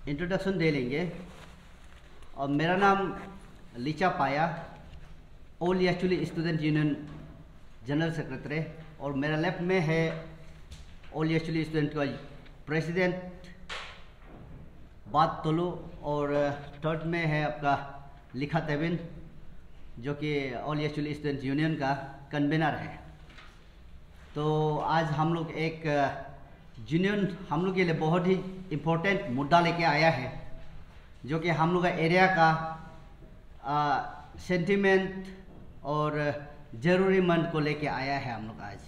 Introduction दे लेंगे। और मेरा नाम लीचा पाया, all actually student union general secretary, और मेरा लेफ्ट में है ऑल एक्चुअली स्टूडेंट का प्रेसिडेंट बात तोलू, और थर्ड में है आपका लिखा तेबिन जो कि ऑल एक्चुअली स्टूडेंट यूनियन का कन्वीनर है। तो आज हम लोग एक यूनियन हम लोग के लिए बहुत ही इम्पोर्टेंट मुद्दा लेके आया है, जो कि हम लोग का एरिया का सेंटिमेंट और ज़रूरीमंद को लेके आया है हम लोग आज।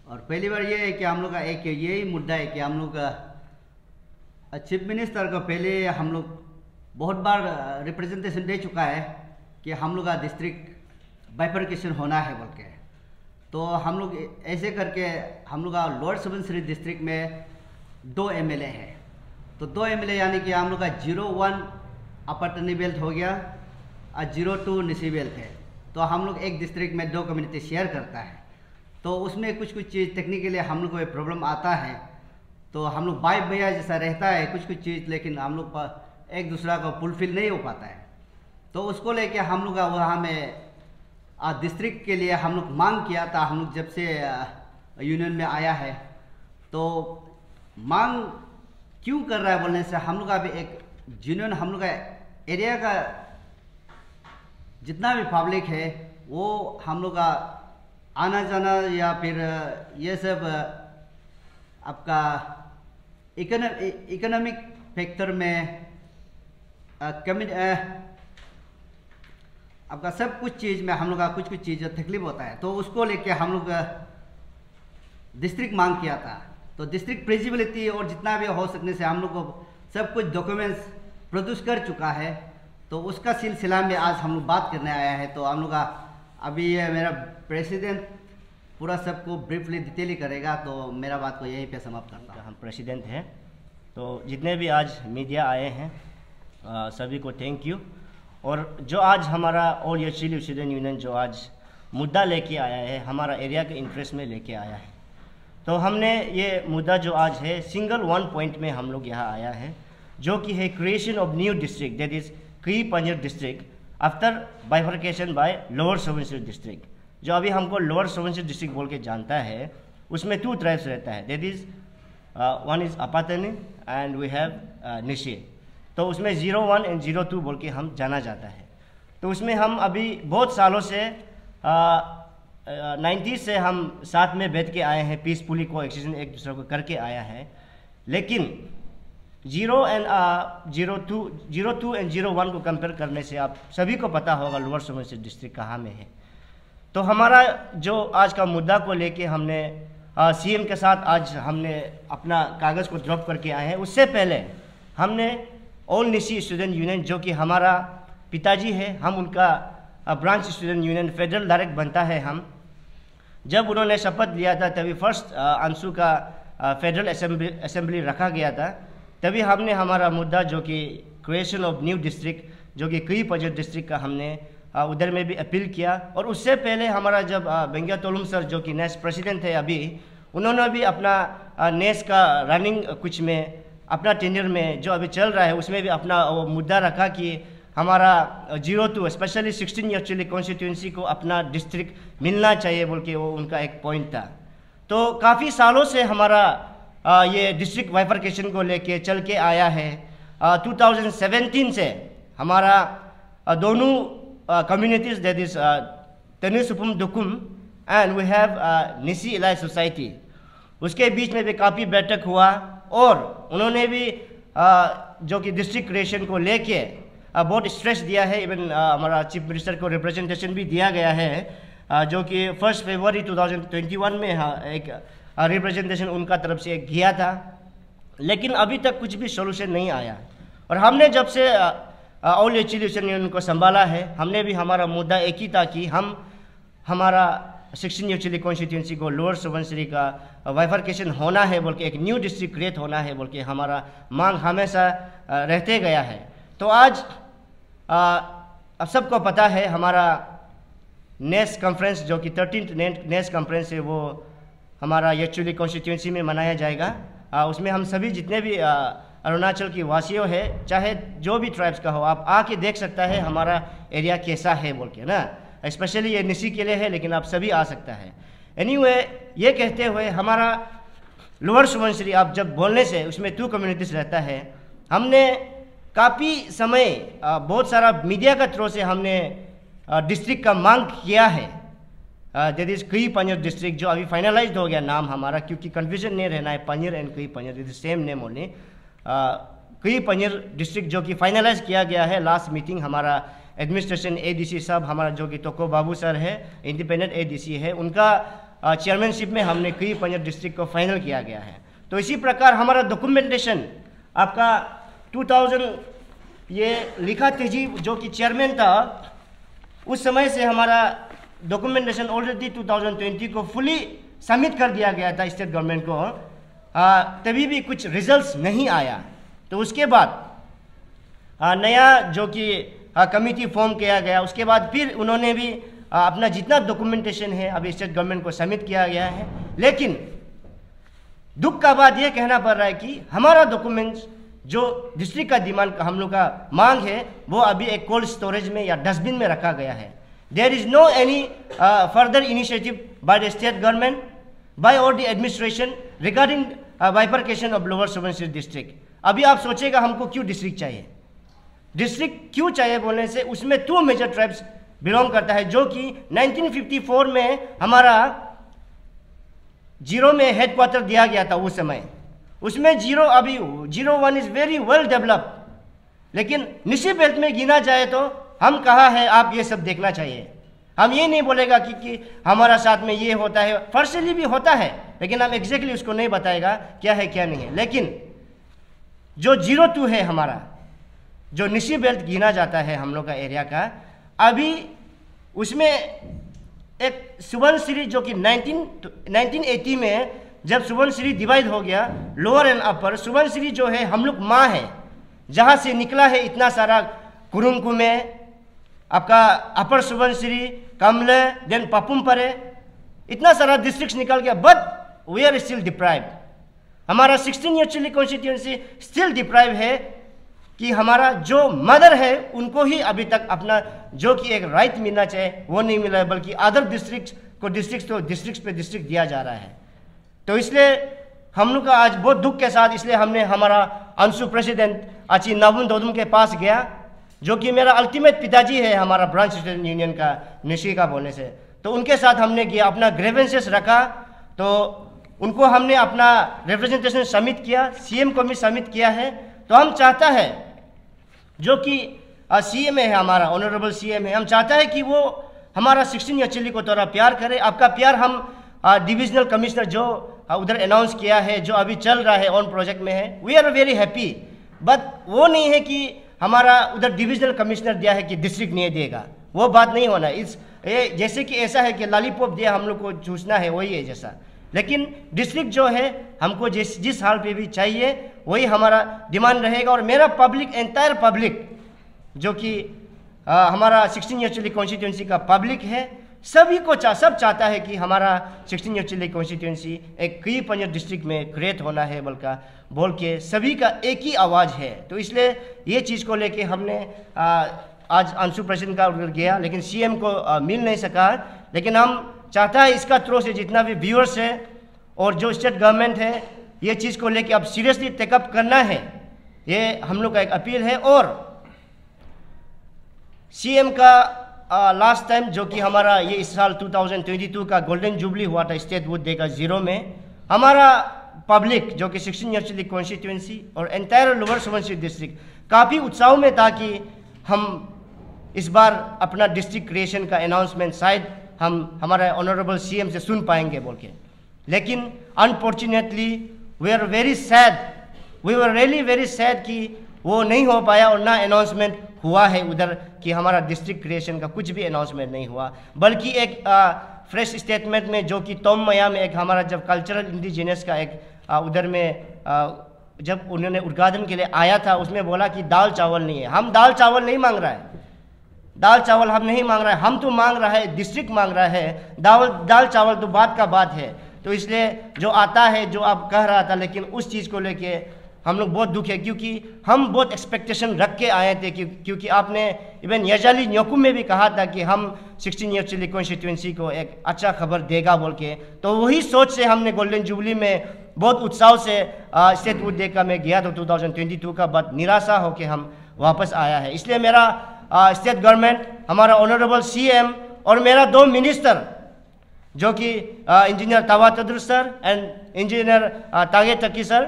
और पहली बार ये है कि हम लोग का एक यही मुद्दा है कि हम लोग का चीफ मिनिस्टर को पहले हम लोग बहुत बार रिप्रेजेंटेशन दे चुका है कि हम लोग का डिस्ट्रिक्ट बाइफर्केशन होना है बोल के। तो हम लोग ऐसे करके हम लोग का लोअर सुबनसिरी डिस्ट्रिक्ट में 2 एमएलए है। तो 2 एमएलए यानी कि हम लोग का 01 अपर टनी बेल्ट हो गया और 02 निसी बेल्ट है। तो हम लोग एक डिस्ट्रिक्ट में 2 कम्युनिटी शेयर करता है। तो उसमें कुछ चीज़ टेक्निकली हम लोग को प्रॉब्लम आता है, तो हम लोग बाई भैया जैसा रहता है कुछ चीज़, लेकिन हम लोग एक दूसरा को फुलफिल नहीं हो पाता है। तो उसको लेके हम लोग वहाँ में डिस्ट्रिक्ट के लिए हम लोग मांग किया था। हम लोग जब से यूनियन में आया है, तो मांग क्यों कर रहा है बोलने से हम लोग अभी एक यूनियन हम लोग का एरिया का जितना भी पब्लिक है वो हम लोग का आना जाना या फिर ये सब आपका इकोनॉमिक फैक्टर में आपका सब कुछ चीज़ में हम लोग का कुछ चीज़ तकलीफ होता है। तो उसको लेके हम लोग डिस्ट्रिक्ट मांग किया था। तो डिस्ट्रिक्ट प्रेजिबिलिटी और जितना भी हो सकने से हम लोग को सब कुछ डॉक्यूमेंट्स प्रोड्यूस कर चुका है। तो उसका सिलसिला में आज हम लोग बात करने आया है। तो हम लोग का अभी ये मेरा प्रेसिडेंट पूरा सबको ब्रीफली डिटेली करेगा, तो मेरा बात को यहीं पे समाप्त करता हूँ। हम प्रेसिडेंट हैं, तो जितने भी आज मीडिया आए हैं सभी को थैंक यू। और जो आज हमारा ऑल एक्चुअली स्टूडेंट यूनियन जो आज मुद्दा लेके आया है, हमारा एरिया के इंटरेस्ट में लेके आया है। तो हमने ये मुद्दा जो आज है सिंगल 1 पॉइंट में हम लोग यहाँ आया है, जो कि है creation of new district, that is क्री पंजर district after bifurcation by lower Subansiri district. जो अभी हमको लोअर सुबनसिरी डिस्ट्रिक्ट बोल के जानता है, उसमें 2 ट्राइब्स रहता है, that is one is Apatani and we have Nyishi. तो उसमें 01 एंड 02 बोल के हम जाना जाता है। तो उसमें हम अभी बहुत सालों से 90 से हम साथ में बैठ के आए हैं, पीसफुली को एक्सचेंज एक दूसरे को करके आया है। लेकिन 02 एंड 01 को कंपेयर करने से आप सभी को पता होगा लोअर सुबनसिरी डिस्ट्रिक्ट कहाँ में है। तो हमारा जो आज का मुद्दा को लेके हमने सीएम के साथ आज हमने अपना कागज़ को ड्रॉप करके आए हैं। उससे पहले हमने ऑल निशी स्टूडेंट यूनियन, जो कि हमारा पिताजी है, हम उनका branch student union federal direct बनता है। हम जब उन्होंने शपथ लिया था तभी फर्स्ट अंशु का फेडरल असेंबली रखा गया था, तभी हमने हमारा मुद्दा जो कि क्रिएशन ऑफ न्यू डिस्ट्रिक्ट जो कि क्री पंजर डिस्ट्रिक्ट का हमने उधर में भी अपील किया। और उससे पहले हमारा जब बेंगिया तोलुम सर जो कि नेक्स्ट प्रेसिडेंट है अभी, उन्होंने भी अपना नेस का रनिंग कुछ में अपना टेन्योर में जो अभी चल रहा है उसमें भी अपना वो मुद्दा रखा कि हमारा 02 स्पेशली 16 एक्चुअली कॉन्स्टिट्यूंसी को अपना डिस्ट्रिक्ट मिलना चाहिए बोल के वो उनका एक पॉइंट था। तो काफ़ी सालों से हमारा ये डिस्ट्रिक्ट बाइफर्केशन को लेके चल के आया है। 2017 से हमारा दोनों communities that is Tanu Supum Dukum and we have Nyishi elite society, उसके बीच में भी काफ़ी बैठक हुआ और उन्होंने भी जो कि डिस्ट्रिक्ट क्रिएशन को लेके बहुत स्ट्रेस दिया है। इवन हमारा चीफ मिनिस्टर को रिप्रेजेंटेशन भी दिया गया है, जो कि 1 फरवरी 2021 में एक रिप्रेजेंटेशन उनका तरफ से किया था। लेकिन अभी तक कुछ भी सोल्यूशन नहीं आया। और हमने जब से ऑल एक्चुअली स्टूडेंट यूनियन को संभाला है, हमने भी हमारा मुद्दा एक ही था कि हम हमारा 16 एक्चुअली कॉन्स्टिट्यूंसी को लोअर सुबनसिरी का बाइफर्केशन होना है बोल के, एक न्यू डिस्ट्रिक्ट क्रिएट होना है बोल के हमारा मांग हमेशा रहते गया है। तो आज अब सबको पता है हमारा नेस कॉन्फ्रेंस जो कि 13th नेस कॉन्फ्रेंस है वो हमारा एक्चुअली कॉन्स्टिट्यूंसी में मनाया जाएगा। उसमें हम सभी जितने भी अरुणाचल की वासियों है, चाहे जो भी ट्राइब्स का हो, आप आके देख सकता है हमारा एरिया कैसा है बोल के ना। स्पेशली ये निसी के लिए है, लेकिन आप सभी आ सकता है। एनीवे, ये कहते हुए हमारा लोअर सुबनसिरी, आप जब बोलने से उसमें 2 कम्युनिटीज़ रहता है। हमने काफ़ी समय बहुत सारा मीडिया का थ्रू से हमने डिस्ट्रिक्ट का मांग किया है, दैट इज़ कुई पंजर डिस्ट्रिक्ट, जो अभी फाइनलाइज्ड हो गया नाम हमारा, क्योंकि कन्फ्यूजन नहीं रहना है, पंजर एंड कुई पंजर इज सेम नेम ओनली। कुई पंजर डिस्ट्रिक्ट जो कि फाइनलाइज किया गया है। लास्ट मीटिंग हमारा एडमिनिस्ट्रेशन एडीसी साहब, हमारा जो कि तोको बाबू सर है, इंडिपेंडेंट एडीसी है, उनका चेयरमैनशिप में हमने कुई पंजर डिस्ट्रिक्ट को फाइनल किया गया है। तो इसी प्रकार हमारा डॉक्यूमेंटेशन आपका 2000 ये लिखा तेजी जो कि चेयरमैन था, उस समय से हमारा डॉक्यूमेंटेशन ऑलरेडी 2020 को फुली सबमिट कर दिया गया था स्टेट गवर्नमेंट को, तभी भी कुछ रिजल्ट्स नहीं आया। तो उसके बाद नया जो कि कमेटी फॉर्म किया गया, उसके बाद फिर उन्होंने भी अपना जितना डॉक्यूमेंटेशन है अभी स्टेट गवर्नमेंट को सबमिट किया गया है। लेकिन दुख का बात यह कहना पड़ रहा है कि हमारा डॉक्यूमेंट्स जो डिस्ट्रिक्ट का डिमांड हम लोग का मांग है, वो अभी एक कोल्ड स्टोरेज में या डस्टबिन में रखा गया है। There is no any further initiative by the state government, by और the administration regarding bifurcation of lower Subansiri district. अभी आप सोचेगा हमको क्यों डिस्ट्रिक्ट चाहिए, डिस्ट्रिक्ट क्यों चाहिए बोलने से, उसमें 2 मेजर ट्राइब्स बिलोंग करता है, जो कि 1954 में हमारा 0 में हेडक्वार्टर दिया गया था उस समय। उसमें 0 अभी 01 इज़ वेरी वेल डेवलप, लेकिन निशी बेल्ट में गिना जाए तो हम कहा है आप ये सब देखना चाहिए। हम ये नहीं बोलेगा कि हमारा साथ में ये होता है, फर्स्टली भी होता है, लेकिन हम एग्जैक्टली उसको नहीं बताएगा क्या है क्या नहीं है। लेकिन जो 02 है हमारा, जो निशी बेल्ट गिना जाता है हम लोग का एरिया का, अभी उसमें एक सुबनसिरी जो कि 1980 में जब सुबनसिरी डिवाइड हो गया, लोअर एंड अपर, सुबनसिरी जो है हम लोग माँ है, जहाँ से निकला है इतना सारा कुरुंकुमे, आपका अपर सुबनसिरी, कमले, देन पापुमपरे, इतना सारा डिस्ट्रिक्ट निकल गया, but we are still deprived. हमारा 16 एक्चुअली कॉन्स्टिट्यूंसी स्टिल डिप्राइव है कि हमारा जो मदर है उनको ही अभी तक अपना जो कि एक राइट मिलना चाहिए वो नहीं मिला है, बल्कि अदर डिस्ट्रिक्ट को डिस्ट्रिक्ट पे डिस्ट्रिक्ट दिया जा रहा है। तो इसलिए हम लोग का आज बहुत दुख के साथ इसलिए हमने हमारा अंशु प्रेसिडेंट अची नाबुन दोदुम के पास गया, जो कि मेरा अल्टीमेट पिताजी है हमारा ब्रांच स्टूडेंट यूनियन का निशी का बोलने से। तो उनके साथ हमने किया, अपना ग्रेवेंसेस रखा, तो उनको हमने अपना रिप्रेजेंटेशन सबमिट किया, सीएम को भी सबमिट किया है। तो हम चाहता है जो कि सीएम है हमारा, ऑनरेबल सीएम है, हम चाहता है कि वो हमारा 16 एक्चुअली को थोड़ा प्यार करे। आपका प्यार हम डिविजनल कमिश्नर जो उधर अनाउंस किया है, जो अभी चल रहा है, ऑन प्रोजेक्ट में है, we are very happy. But वो नहीं है कि हमारा उधर डिविजनल कमिश्नर दिया है कि डिस्ट्रिक्ट नहीं देगा, वो बात नहीं होना। जैसे कि ऐसा है कि लॉलीपॉप दिया हम लोग को चूसना है, वही है जैसा। लेकिन डिस्ट्रिक्ट जो है हमको जिस हाल पे भी चाहिए वही हमारा डिमांड रहेगा। और मेरा पब्लिक, एंटायर पब्लिक जो कि हमारा 16 एक्चुअली कॉन्स्टिट्यूंसी का पब्लिक है, सभी को सब चाहता है कि हमारा 16 एक्चुअली कॉन्स्टिट्यूंसी एक कुई पंजर डिस्ट्रिक्ट में क्रिएट होना है बोल के सभी का एक ही आवाज़ है। तो इसलिए ये चीज़ को लेके हमने आज अंशु प्रेसिडेंट का उधर गया, लेकिन सीएम को मिल नहीं सका। लेकिन हम चाहता है इसका थ्रू से जितना भी व्यूअर्स है और जो स्टेट गवर्नमेंट है, ये चीज़ को लेके अब सीरियसली टेकअप करना है, ये हम लोग का एक अपील है। और सीएम का लास्ट टाइम जो कि हमारा ये इस साल 2022 का गोल्डन जुबली हुआ था स्टेट वुड डे का 0 में, हमारा पब्लिक जो कि 16 एक्चुअली कॉन्स्टिट्यूंसी और एंटायर लोअर सुबनसिरी डिस्ट्रिक्ट काफ़ी उत्साह में था कि हम इस बार अपना डिस्ट्रिक्ट क्रिएशन का अनाउंसमेंट शायद हम हमारे ऑनरेबल सीएम से सुन पाएंगे बोल के। लेकिन unfortunately we are very sad, we were really very sad कि वो नहीं हो पाया और ना अनाउंसमेंट हुआ है उधर कि हमारा डिस्ट्रिक्ट क्रिएशन का कुछ भी अनाउंसमेंट नहीं हुआ। बल्कि एक फ्रेश स्टेटमेंट में जो कि तोमया में एक हमारा जब कल्चरल इंडिजिनस का एक उधर में जब उन्होंने उद्घाटन के लिए आया था, उसमें बोला कि दाल चावल नहीं है। हम दाल चावल नहीं मांग रहा है, दाल चावल हम नहीं मांग रहा है, हम तो मांग रहा है डिस्ट्रिक्ट मांग रहा है। दाल चावल तो बात का बात है। तो इसलिए जो आता है जो आप कह रहा था, लेकिन उस चीज़ को लेके हम लोग बहुत दुख है, क्योंकि हम बहुत एक्सपेक्टेशन रख के आए थे, क्योंकि आपने इवन यजाली न्योकुम में भी कहा था कि हम 16 ईयर चिली कॉन्स्टिट्यूंसी को एक अच्छा खबर देगा बोल के। तो वही सोच से हमने गोल्डन जुबली में बहुत उत्साह से स्टेट वुड डे का मैं गया था 2022 का, बट निराशा होकर हम वापस आया है। इसलिए मेरा स्टेट गवर्नमेंट, हमारा ऑनरेबल CM और मेरा 2 मिनिस्टर जो कि engineer Taba Tedir sir and engineer Tage Taki sir,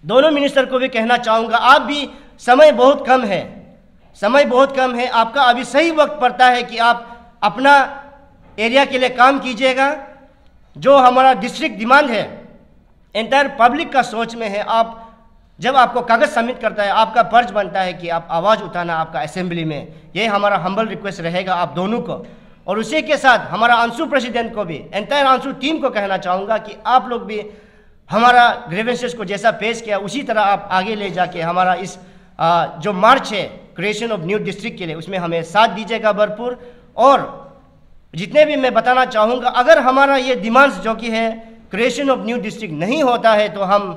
दोनों मिनिस्टर को भी कहना चाहूँगा, आप भी समय बहुत कम है, समय बहुत कम है, आपका अभी सही वक्त पड़ता है कि आप अपना एरिया के लिए काम कीजिएगा। जो हमारा डिस्ट्रिक्ट डिमांड है एंटायर पब्लिक का सोच में है, आप जब आपको कागज़ सबमिट करता है आपका फर्ज बनता है कि आप आवाज़ उठाना आपका असेंबली में। ये हमारा हम्बल रिक्वेस्ट रहेगा आप दोनों को। और उसी के साथ हमारा अंशु प्रेसिडेंट को भी, एंटायर अंशु टीम को कहना चाहूँगा कि आप लोग भी हमारा ग्रीवेंसेस को जैसा पेश किया उसी तरह आप आगे ले जाके हमारा इस जो मार्च है क्रिएशन ऑफ न्यू डिस्ट्रिक्ट के लिए, उसमें हमें साथ दीजिएगा भरपूर। और जितने भी मैं बताना चाहूँगा, अगर हमारा ये डिमांड्स जो कि है क्रिएशन ऑफ न्यू डिस्ट्रिक्ट नहीं होता है तो हम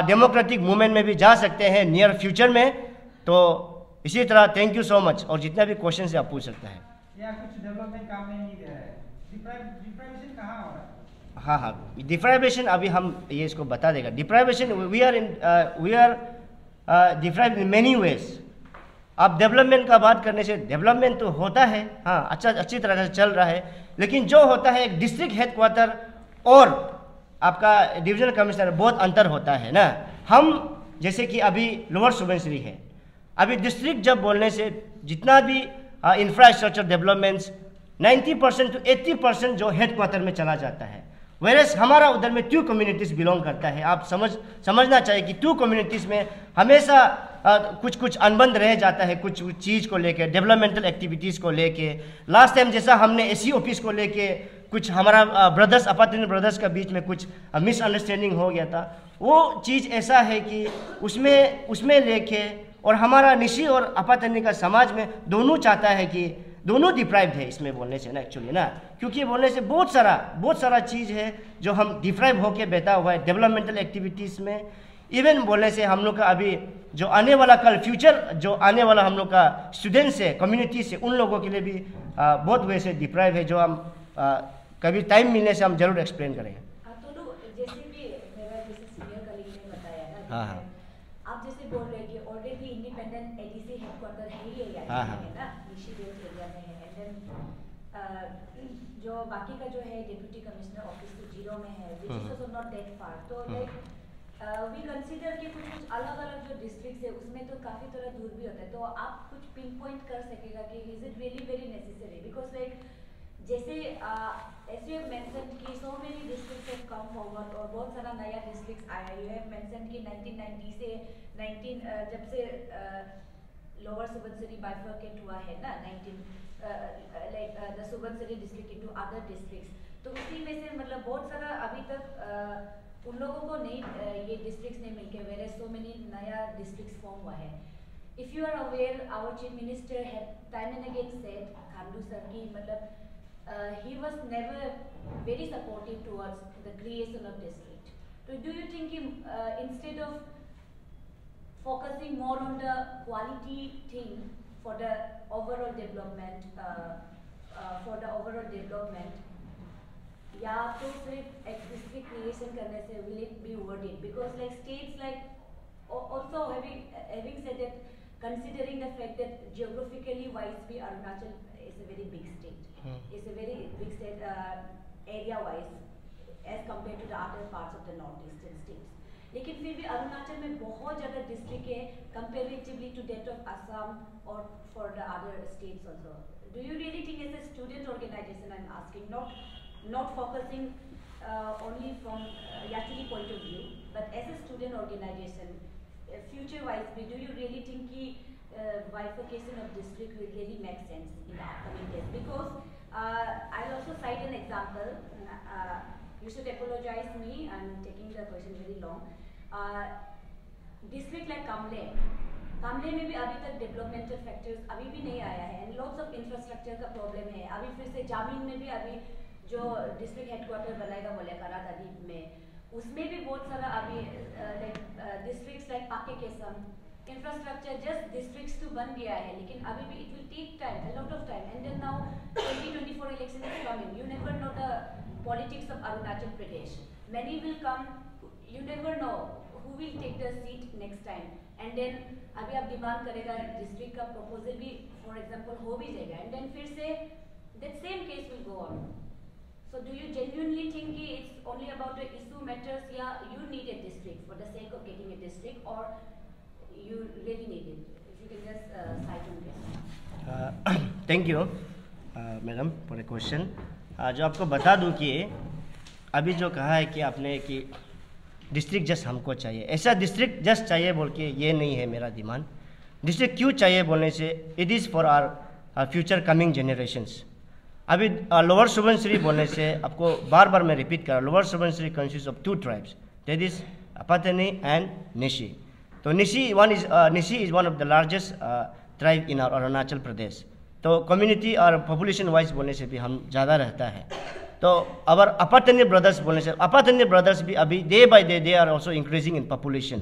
डेमोक्रेटिक मूवमेंट में भी जा सकते हैं नियर फ्यूचर में। तो इसी तरह थैंक यू सो मच, और जितना भी क्वेश्चन से आप पूछ सकते हैं। या कुछ डेवलपमेंट काम में नहीं दे रहा है, डिप्राइवेशन कहाँ हो रहा है? हाँ, डिप्राइवेशन अभी हम ये इसको बता देगा। Deprivation we are deprive in many ways. आप डेवलपमेंट का बात करने से डेवलपमेंट तो होता है, हाँ, अच्छी तरह से चल रहा है, लेकिन जो होता है एक डिस्ट्रिक्ट हेडक्वार्टर और आपका डिविजनल कमिश्नर बहुत अंतर होता है ना। हम जैसे कि अभी लोअर सुबनसिरी है, अभी डिस्ट्रिक्ट जब बोलने से जितना भी इंफ्रास्ट्रक्चर डेवलपमेंट्स 90% to 80% जो हेडक्वार्टर में चला जाता है, वेरस हमारा उधर में 2 कम्युनिटीज़ बिलोंग करता है। आप समझना चाहिए कि 2 कम्युनिटीज़ में हमेशा कुछ अनबन रह जाता है, कुछ चीज़ को लेके, डेवलपमेंटल एक्टिविटीज़ को लेके। लास्ट टाइम जैसा हमने AC ऑफिस को लेके कुछ हमारा ब्रदर्स, अपार्टमेंट ब्रदर्स का बीच में कुछ मिसअंडरस्टैंडिंग हो गया था, वो चीज़ ऐसा है कि उसमें लेके और हमारा निशी और अपातनी का समाज में दोनों चाहता है कि दोनों डिप्राइव्ड है इसमें बोलने से ना, एक्चुअली ना, क्योंकि बोलने से बहुत सारा चीज़ है जो हम डिप्राइव होके बैठा हुआ है डेवलपमेंटल एक्टिविटीज़ में। इवन बोलने से हम लोग का अभी जो आने वाला कल फ्यूचर जो आने वाला हम लोग का स्टूडेंट्स है, कम्युनिटी से, उन लोगों के लिए भी बहुत वैसे डिप्राइव है, जो हम कभी टाइम मिलने से हम जरूर एक्सप्लेन करेंगे। जैसे भी मेरा जैसे सीनियर कलीग ने बताया ना, हाँ, आप जैसे बोल रहे हैं कि ऑलरेडी इंडिपेंडेंट ADC हेडक्वार्टर है ही है ना, निशी बेल्ट एरिया में है, एंड देन जो बाकी का जो है डिप्टी कमिश्नर ऑफिस तो जीरो में है, which is also not that far. तो लाइक वी कंसीडर कि कुछ अलग-अलग जो डिस्ट्रिक्ट्स है उसमें तो काफी थोड़ा दूर भी होता है, तो आप कुछ पिन पॉइंट कर सकेगा कि is it really very necessary? Because like जैसे as you have mentioned कि so many districts have come forward और बहुत सारा नया districts आया। You have mentioned कि 1990 से जब से लोअर सुबनसिरी बाइफर्केट हुआ है ना, the Subansiri district into other districts, तो उसी में से मतलब बहुत सारा अभी तक उन लोगों को नहीं ये districts नहीं मिलके, whereas so many नया districts form हुआ है। If you are aware, our chief minister had time and again said, Khandu sir की मतलब he was never very supportive towards the creation of district. So do you think instead of focusing more on the quality thing for the overall development, या तो सिर्फ एक district creation करने से will it be worth it? Because like states like also having said that, considering the fact that geographically wise भी Arunachal is a very big state. It's a very big state area wise as compared to the other parts of the northeastern states. लेकिन फिर भी अरुणाचल में बहुत ज़्यादा district है comparatively to that of Assam or for the other states also. Do you really think as a student organization, I'm asking, not focusing only from Yachili point of view, but as a student organization, future wise, do you really think कि bifurcation of district will really make sense in the upcoming days? Because I'll also cite an example. You should apologize me, I'm taking the question very long. District like कामले में भी अभी तक developmental factors अभी भी नहीं आया है, and lots of infrastructure का प्रॉब्लम है। अभी फिर से जामीन में भी अभी जो डिस्ट्रिक्ट हेडक्वार्टर बनाएगा बोले करातादीप में, उसमें भी बहुत सारा अभी districts like Pakke Kessang infrastructure just districts तो बन गया है, लेकिन अभी भी it will take time, a lot of time, and then now 2024 election is coming, you never know the politics of Arunachal Pradesh, many will come, you never know who will take the seat next time, and then अभी आप demand करेगा district का proposal भी for example हो भी जाएगा, and then फिर से that same case will go on. So do you genuinely think कि it's only about the issue matters या you need a district for the sake of getting a district, or you really need it? If you can just cite on this. Thank you madam for a question. जो आपको बता दूं कि अभी जो कहा है कि आपने कि डिस्ट्रिक्ट जस्ट हमको चाहिए, ऐसा डिस्ट्रिक्ट जस्ट चाहिए बोल के ये नहीं है मेरा डिमांड। डिस्ट्रिक्ट क्यों चाहिए बोलने से, it is for our future coming generations. अभी लोअर सुबनसिरी बोलने से आपको बार बार मैं रिपीट कर रहा हूँ, lower Subansiri consist of 2 tribes, that is Apatani and Nyishi. तो Nyishi is one of the largest tribe in our Arunachal Pradesh. तो कम्युनिटी और पॉपुलेशन वाइज बोलने से भी हम ज़्यादा रहता है। तो अवर अपातनी ब्रदर्स बोलने से, अपातनी ब्रदर्स भी अभी day by day they are also increasing in population.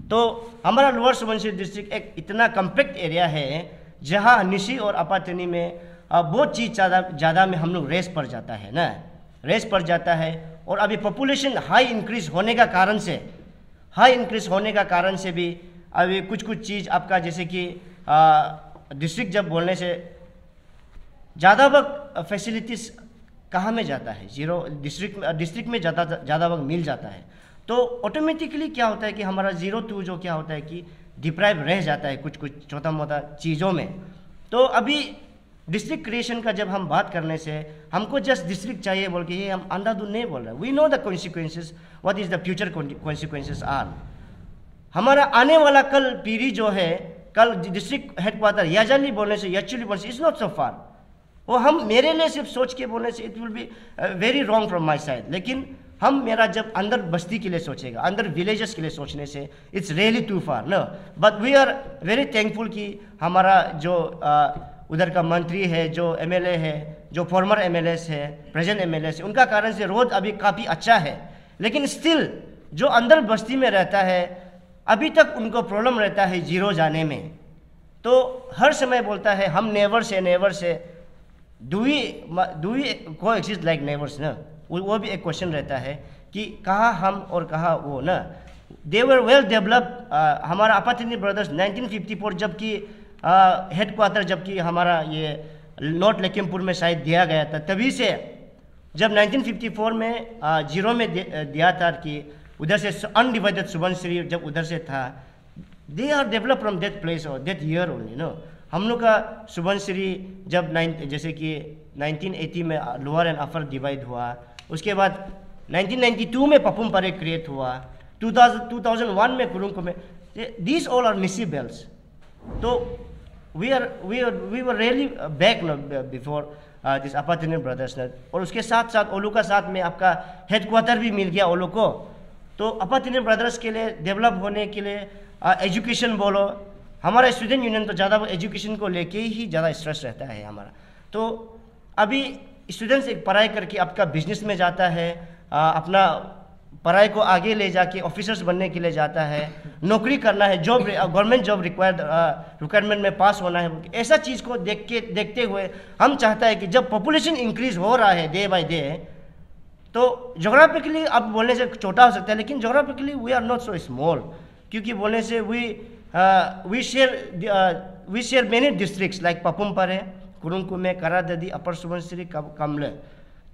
तो हमारा लोअर सुबनसिरी डिस्ट्रिक्ट एक इतना कम्पैक्ट एरिया है जहाँ निशी और अपातनी में बहुत चीज़ ज़्यादा में हम लोग रेस पड़ जाता है ना, रेस पड़ जाता है। और अभी पॉपुलेशन हाई इंक्रीज होने का कारण से भी अभी कुछ चीज़ आपका जैसे कि डिस्ट्रिक्ट जब बोलने से ज़्यादा वक्त फैसिलिटीज़ कहाँ में जाता है, जीरो डिस्ट्रिक्ट में ज़्यादा वक्त मिल जाता है। तो ऑटोमेटिकली क्या होता है कि हमारा 0-2 जो क्या होता है कि डिप्राइव रह जाता है कुछ छोटा मोटा चीज़ों में। तो अभी डिस्ट्रिक्ट क्रिएशन का जब हम बात करने से हमको जस्ट डिस्ट्रिक्ट चाहिए बोल के ये हम अंधाधुंध नहीं बोल रहे। We know the consequences, what is the future consequences are. हमारा आने वाला कल पीढ़ी जो है, कल डिस्ट्रिक्ट हेडक्वार्टर याजाली बोलने से, एक्चुअली बोलने से इट्स नॉट सो फार। वो हम मेरे लिए सिर्फ सोच के बोलने से it will be very wrong from my side, लेकिन हम मेरा जब अंदर बस्ती के लिए सोचेगा, अंदर विलेजेस के लिए सोचने से it's really too far no. But we are very thankful कि हमारा जो उधर का मंत्री है, जो एमएलए है, जो फॉर्मर एमएलएस है, प्रेजेंट एमएलएस है, उनका कारण से रोड अभी काफ़ी अच्छा है। लेकिन स्टिल जो अंदर बस्ती में रहता है अभी तक उनको प्रॉब्लम रहता है जीरो जाने में। तो हर समय बोलता है हम नेवर से डू वी को एक्सिस्ट लाइक नेवर्स ना, वो भी एक क्वेश्चन रहता है कि कहाँ हम और कहाँ वो ना। दे वर वेल डेवलप। हमारा अपातनी ब्रदर्स 1954 जबकि हेडक्वार्टर जबकि हमारा ये नॉर्थ लखीमपुर में शायद दिया गया था, तभी से जब 1954 में जीरो में दिया था कि उधर से अनडिवाइडेड सुबनसिरी जब उधर से था, they are develop from that place और दैट ईयर ओनली नो। हम लोग का सुबनसिरी जब जैसे कि 1980 में लोअर एंड अपर डिवाइड हुआ, उसके बाद 1992 में पपुम परे क्रिएट हुआ, 2001 में कुरुंग में, these all are Nyishi belts. तो we were really back before this Apatani brothers. और उसके साथ साथ ओलू का साथ में आपका हेडक्वार्टर भी मिल गया ओलू को। तो अपातनी ब्रदर्स के लिए डेवलप होने के लिए एजुकेशन बोलो, हमारा स्टूडेंट यूनियन तो ज़्यादा एजुकेशन को लेके ही ज़्यादा स्ट्रेस रहता है हमारा। तो अभी स्टूडेंट्स एक पढ़ाई करके आपका बिजनेस में जाता है, अपना पढ़ाई को आगे ले जाके ऑफिसर्स बनने के लिए जाता है, नौकरी करना है, जॉब गवर्नमेंट जॉब रिक्वायरमेंट में पास होना है। ऐसा चीज़ को देखते हुए हम चाहता है कि जब पॉपुलेशन इंक्रीज हो रहा है डे बाय डे, तो जोग्राफिकली अब बोलने से छोटा हो सकता है, लेकिन geographically we are not so small, क्योंकि बोलने से we share many districts like Papum Pare, Kurung Kumey, कराददी, अपर सुबनसिरी, कमले।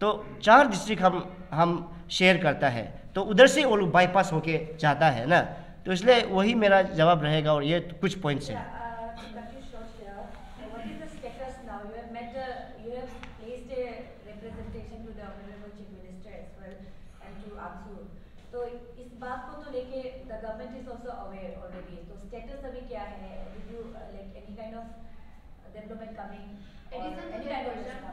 तो 4 डिस्ट्रिक्ट हम शेयर करता है। तो उधर से वो लोग बाईपास होके जाता है ना। तो इसलिए वही मेरा जवाब रहेगा और ये कुछ पॉइंट्स हैं। तो इस बात को तो लेके the government is also aware already. तो स्टेटस अभी क्या है? Did you like any kind of development coming?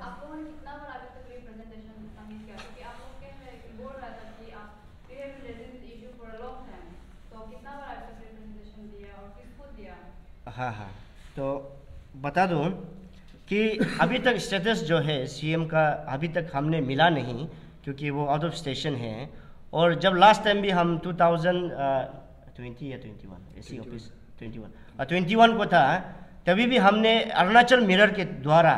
आपको कितना बार आगे तक रिप्रेजेंटेशन सबमिट किया? क्योंकि आप लोग कह रहे हैं कि बोल रहा था कि आप you have been raising this issue for a long time, तो कितना बार आगे तक रिप्रेजेंटेशन दिया और किसको दिया? हाँ, तो बता दूं कि अभी तक स्टेटस जो है सीएम का अभी तक हमने मिला नहीं, क्योंकि वो आउट ऑफ स्टेशन है। और जब लास्ट टाइम भी हम 2020 या 21 एसी ऑफिस 21 को था, तभी भी हमने अरुणाचल मिरर के द्वारा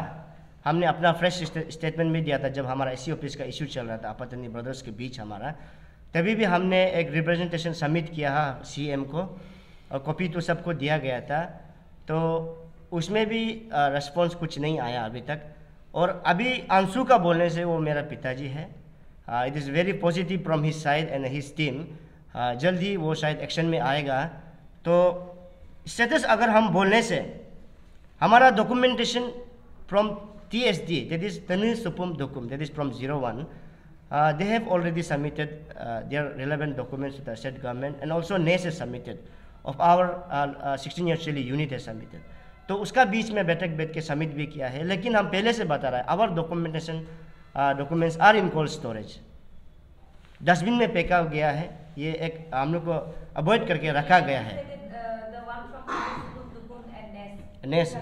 हमने अपना फ्रेश स्टेटमेंट भी दिया था जब हमारा एसी ऑफिस का इशू चल रहा था अपतनी ब्रदर्स के बीच हमारा। तभी भी हमने एक रिप्रेजेंटेशन सबमिट किया सीएम को और कॉपी तो सबको दिया गया था, तो उसमें भी रिस्पॉन्स कुछ नहीं आया अभी तक। और अभी अंशु का बोलने से, वो मेरा पिताजी है, it is very positive from his side and his team. जल्द ही वो शायद एक्शन में आएगा। तो स्टेटस अगर हम बोलने से, हमारा documentation from TSD, that is Tanil Supum Dokum, that is from 01, they have already submitted their relevant documents to the state government, and also NES has submitted of our 16 year chili unit has submitted. तो उसका बीच में बैठक बैठ के submit भी किया है, लेकिन हम पहले से बता रहा है our documents are in cold storage, dustbin में फेंका गया है। ये एक हम लोग को अवॉइड करके रखा गया है। नेस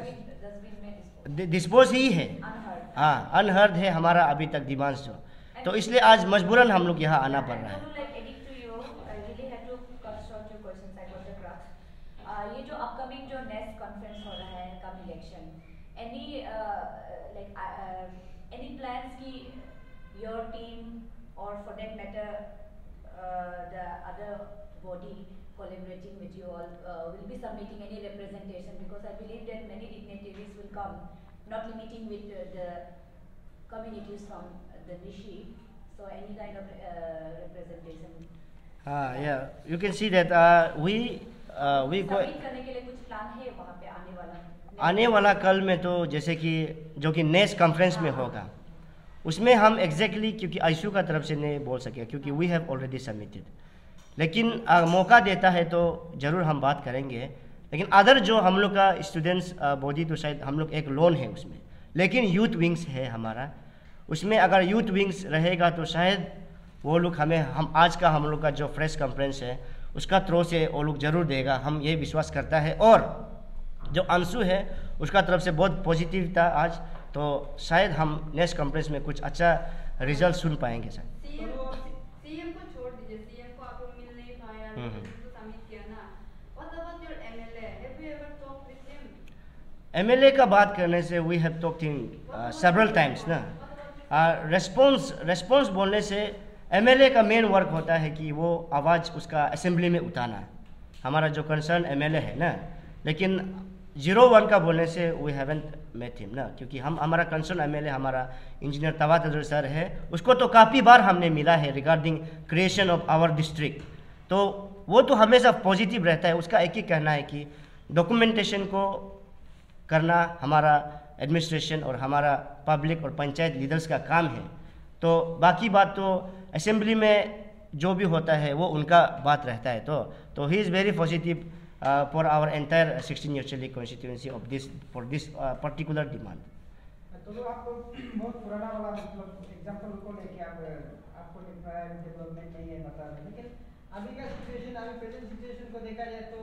डिस्पोज ही है, हाँ, अनहर्ड है हमारा अभी तक डिमांड्स जो, तो इसलिए आज मजबूरन हम लोग यहाँ आना पड़ रहा है। ये जो अपकमिंग जो नेक्स्ट कॉन्फ्रेंस हो रहा है कम इलेक्शन, एनी प्लान्स की योर टीम और for that matter the other body collaborating with you all will be submitting any representation, because I believe that many dignitaries will come, not limiting with the communities from the Nishi, so any kind of representation. Yeah, you can see that we submit करने के लिए कुछ plan है वहाँ पे आने वाला कल में, तो जैसे कि जो कि नेक्स्ट कॉन्फ्रेंस में होगा, उसमें हम एग्जैक्टली क्योंकि आईसीयू का तरफ से नहीं बोल सके क्योंकि वी हैव ऑलरेडी सबमिटेड, लेकिन मौका देता है तो ज़रूर हम बात करेंगे। लेकिन अदर जो हम लोग का स्टूडेंट्स बॉडी, तो शायद हम लोग एक लोन है उसमें, लेकिन यूथ विंग्स है हमारा, उसमें अगर यूथ विंग्स रहेगा तो शायद वो लोग हम आज का हम लोग का जो फ्रेश कॉन्फ्रेंस है उसका थ्रो से वो लोग ज़रूर देगा, हम ये विश्वास करता है। और जो अंशु है उसका तरफ से बहुत पॉजिटिव था आज, तो शायद हम नेक्स्ट कॉन्फ्रेंस में कुछ अच्छा रिजल्ट सुन पाएंगे शायद। सीएम को छोड़ दीजिए, सीएम को आप लोग मिल नहीं पाया, तो सबमिट किया ना। What about your MLA? Have you ever talked with him? MLA का बात करने से we have talked him several times ना। रेस्पॉन्स बोलने से MLA का मेन वर्क होता है कि वो आवाज़ उसका असेंबली में उठाना, हमारा जो कंसर्न MLA है ना। लेकिन 01 का बोलने से वी हैवंट मेट हिम ना, क्योंकि हमारा कंसर्न MLA हमारा इंजीनियर तवातुर सर है, उसको तो काफ़ी बार हमने मिला है regarding creation of our district, तो वो तो हमेशा पॉजिटिव रहता है। उसका एक ही कहना है कि डॉक्यूमेंटेशन को करना हमारा एडमिनिस्ट्रेशन और हमारा पब्लिक और पंचायत लीडर्स का काम है, तो बाकी बात तो असेंबली में जो भी होता है वो उनका बात रहता है। तो he is very positive for our entire 16 Yachuli constituency of this for this particular demand. तो आपको बहुत पुराना वाला मतलब एग्जांपल को लेके आपको डेवलपमेंट नहीं है बता रहे, लेकिन अभी का सिचुएशन, अभी प्रेजेंट सिचुएशन को देखा जाए तो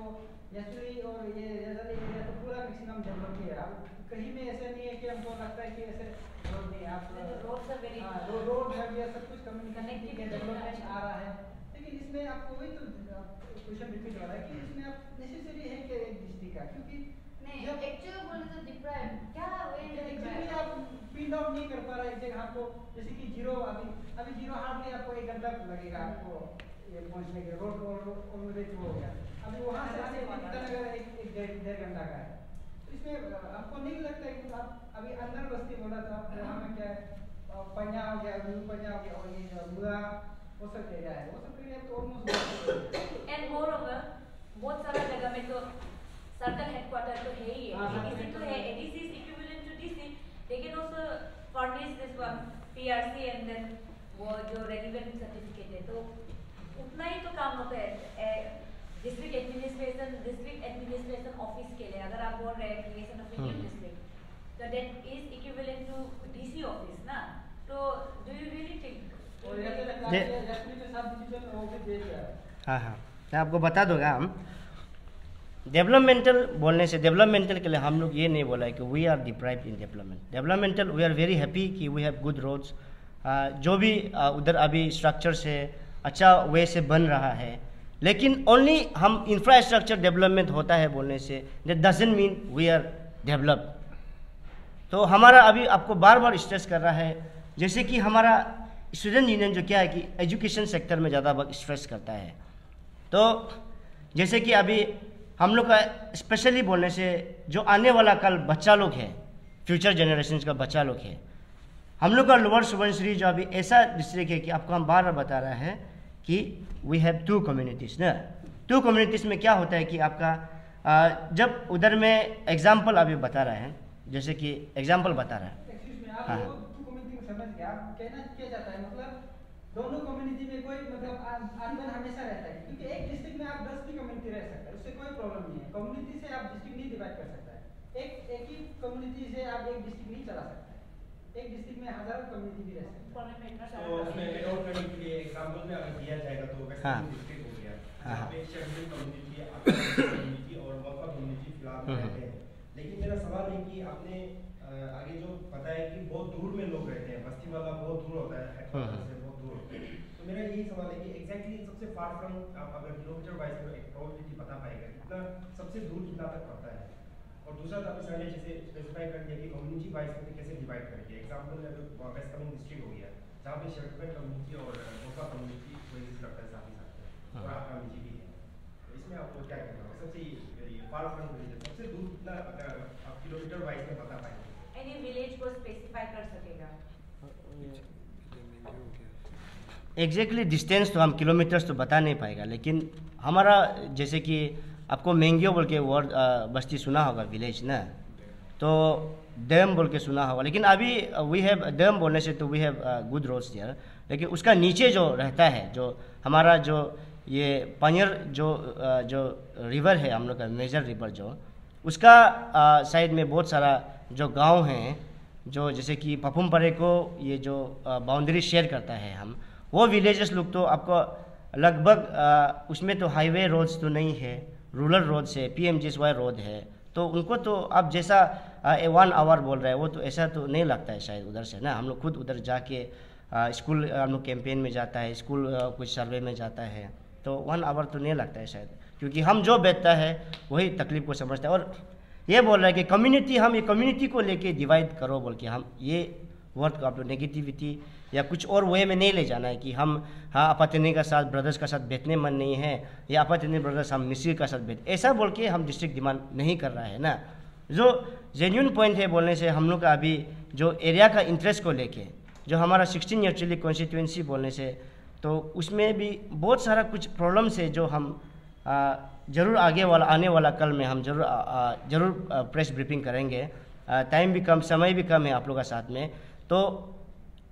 यसुरी और ये जैसा एरिया तो पूरा मैक्सिमम डेवलप ही है। अब कहीं में ऐसा नहीं है कि हमको लगता है कि ऐसे रोड नहीं है, आप रोड्स आर वेरी रोड है, ये सब कुछ कम्युनिकेशन डेवलपमेंट आ रहा है, लेकिन इसमें आपको वही तो क्वेश्चन रिपीट हो रहा है कि इसमें आप नेसेसरी है कि एक डिस्ट्रिक्ट का, क्योंकि नहीं एक्चुअली बोले तो डिप्राइव क्या वे एक्चुअली आप पिन आउट नहीं कर पा रहे एक जगह आपको, जैसे कि जीरो अभी जीरो हार्डली आपको 1 घंटा लगेगा आपको ये पहुंचने के, रोड ऑलरेडी हो गया, अभी वहाँ से अगर एक डेढ़ घंटा का है, तो इसमें आपको नहीं लगता है कि आप अभी अंदर बस्ती बोला था आप वहाँ में क्या है पंजा हो गया, पंजा हो गया, और ये बुरा वो सब एरिया है, वो सब एरिया तो ऑलमोस्ट एंड मोर ओवर बहुत सारा जगह में तो सर्कल हेडक्वार्टर तो है ही है, एडीसी तो है, ADC is equivalent to DC, they can also furnish this one PRC and then वो जो रेलेवेंट सर्टिफिकेट है, तो उतना ही तो काम होता है डिस्ट्रिक्ट एडमिनिस्ट्रेशन ऑफिस के लिए। अगर आप बोल रहे हैं क्रिएशन ऑफ न्यू डिस्ट्रिक्ट, तो that is equivalent to DC office ना, तो डू यू रियली थिंक? हाँ, मैं आपको बता दूंगा। हम डेवलपमेंटल बोलने से, डेवलपमेंटल के लिए हम लोग ये नहीं बोला है कि we are deprived in developmental, we are very happy कि वी हैव गुड रोड्स, जो भी उधर अभी स्ट्रक्चर्स है अच्छा वे से बन रहा है, लेकिन ओनली हम इंफ्रास्ट्रक्चर डेवलपमेंट होता है बोलने से that doesn't mean we are develop. तो हमारा अभी आपको बार बार स्ट्रेस कर रहा है, जैसे कि हमारा स्टूडेंट यूनियन जो क्या है कि एजुकेशन सेक्टर में ज़्यादा वक्त स्ट्रेस करता है। तो जैसे कि अभी हम लोग का स्पेशली बोलने से जो आने वाला कल बच्चा लोग है, फ्यूचर जनरेशन का बच्चा लोग है, हम लोग का लोअर सुबनसिरी जो अभी ऐसा डिस्ट्रिक्ट है कि आपको हम बार बार बता रहा है कि वी हैव 2 कम्युनिटीज़ ना। 2 कम्युनिटीज़ में क्या होता है कि आपका जब उधर में एग्जाम्पल अभी बता रहा है, जैसे कि एग्जाम्पल बता रहा है। एक्सक्यूज मी, आप हाँ। लोग कम्युनिटी को समझ गए, आप कहना क्या चाहता है, मतलब दोनों कम्युनिटी में कोई मतलब अनबन हमेशा रहता है, क्योंकि एक डिस्ट्रिक्ट में आप 10 भी कम्युनिटी रह सकते हैं, उससे कोई प्रॉब्लम नहीं है। कम्युनिटी से आप डिस्ट्रिक्ट नहीं डिवाइड कर सकता है, एक ही कम्युनिटी से आप एक डिस्ट्रिक्ट नहीं चला सकता है। एक डिस्ट्रिक्ट में हजारों कम्युनिटी भी रह सकते हैं। तो उसमें एड ऑन करने के लिए एग्जांपल में अगर दिया जाएगा तो हाँ। वेस्टर्न डिस्ट्रिक्ट हो गया, हाँ। जहाँ पे शेड्यूल कम्युनिटी, कम्युनिटी और मोका कम्युनिटी फिलहाल रहते हैं। लेकिन मेरा सवाल है कि आपने आगे जो पता है कि बहुत दूर में लोग रहते हैं, बस्ती वाला बहुत दूर होता है, हेडक्वार्टर से बहुत दूर होता है। तो मेरा यही सवाल है कि एग्जैक्टली सबसे फार फ्रॉम, आप अगर किलोमीटर वाइज में एक प्रोबेबिलिटी बता पाएगा कितना सबसे दूर कितना तक पड़ता है। और दूसरा तो आपने सामने जैसे स्पेसिफाई कर दिया कि कम्युनिटी वाइज में कैसे डिवाइड करेंगे। एग्जाम्पल में अगर वेस्ट कामेंग डिस्ट्रिक्ट हो गया, जहाँ पे शेड्यूल कम्युनिटी और मोका कम्युनिटी कोएग्जिस्ट करता है साथ ही साथ, और आपका कम्युनिटी भी है, तो इसमें आपको क्या कहना होगा सबसे फार फ्रॉम सबसे दूर कितना, अगर आप किलोमीटर वाइज में बता पाएंगे? एनी विलेज को स्पेसिफाई कर सकेगा? एग्जैक्टली डिस्टेंस तो हम किलोमीटर्स तो बता नहीं पाएगा, लेकिन हमारा जैसे कि आपको मेंगियो बोल के वर्ड बस्ती सुना होगा, विलेज ना, तो डैम बोल के सुना होगा। लेकिन अभी वी हैव डैम बोलने से तो we have good roads there, लेकिन उसका नीचे जो रहता है, जो हमारा जो ये पानियर जो रिवर है हम लोग का मेजर रिवर, जो उसका साइड में बहुत सारा जो गांव हैं, जो जैसे कि पपुमपरे को ये जो बाउंड्री शेयर करता है हम, वो विलेजेस लोग तो आपको लगभग उसमें तो हाईवे रोड्स तो नहीं है, रूरल रोड से PMGSY रोड है, तो उनको तो आप जैसा 1 आवर बोल रहे हैं वो तो ऐसा तो नहीं लगता है शायद उधर से ना। हम लोग खुद उधर जाके स्कूल हम लोग कैंपेन में जाता है, स्कूल कुछ सर्वे में जाता है, तो 1 आवर तो नहीं लगता है शायद, क्योंकि हम जो बेचता है वही तकलीफ को समझता है। और ये बोल रहा है कि कम्युनिटी, हम ये कम्युनिटी को लेके डिवाइड करो बोल के, हम ये वर्ड को आप लोग नेगेटिविटी या कुछ और वे में नहीं ले जाना है कि हम हाँ अपतनी का साथ ब्रदर्स का साथ बैठने मन नहीं है, या अपतनी ब्रदर्स हम मिस्र का साथ बैठ, ऐसा बोल के हम डिस्ट्रिक्ट डिमांड नहीं कर रहा है ना। जो जेन्यून पॉइंट है बोलने से हम लोग का अभी जो एरिया का इंटरेस्ट को लेके, जो हमारा 16 एक्चुअली कॉन्स्टिट्यूंसी बोलने से, तो उसमें भी बहुत सारा कुछ प्रॉब्लम्स है जो हम ज़रूर आने वाला कल में हम ज़रूर प्रेस ब्रीफिंग करेंगे। टाइम भी कम, समय भी कम है आप लोग का साथ में, तो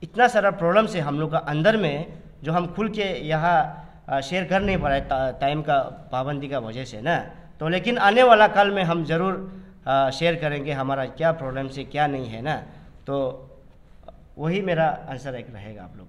इतना सारा प्रॉब्लम से हम लोग का अंदर में जो हम खुल के यहाँ शेयर कर नहीं पा रहे टाइम का पाबंदी का वजह से ना। तो लेकिन आने वाला कल में हम ज़रूर शेयर करेंगे हमारा क्या प्रॉब्लम से क्या नहीं है ना। तो वही मेरा आंसर एक रहेगा आप लोग।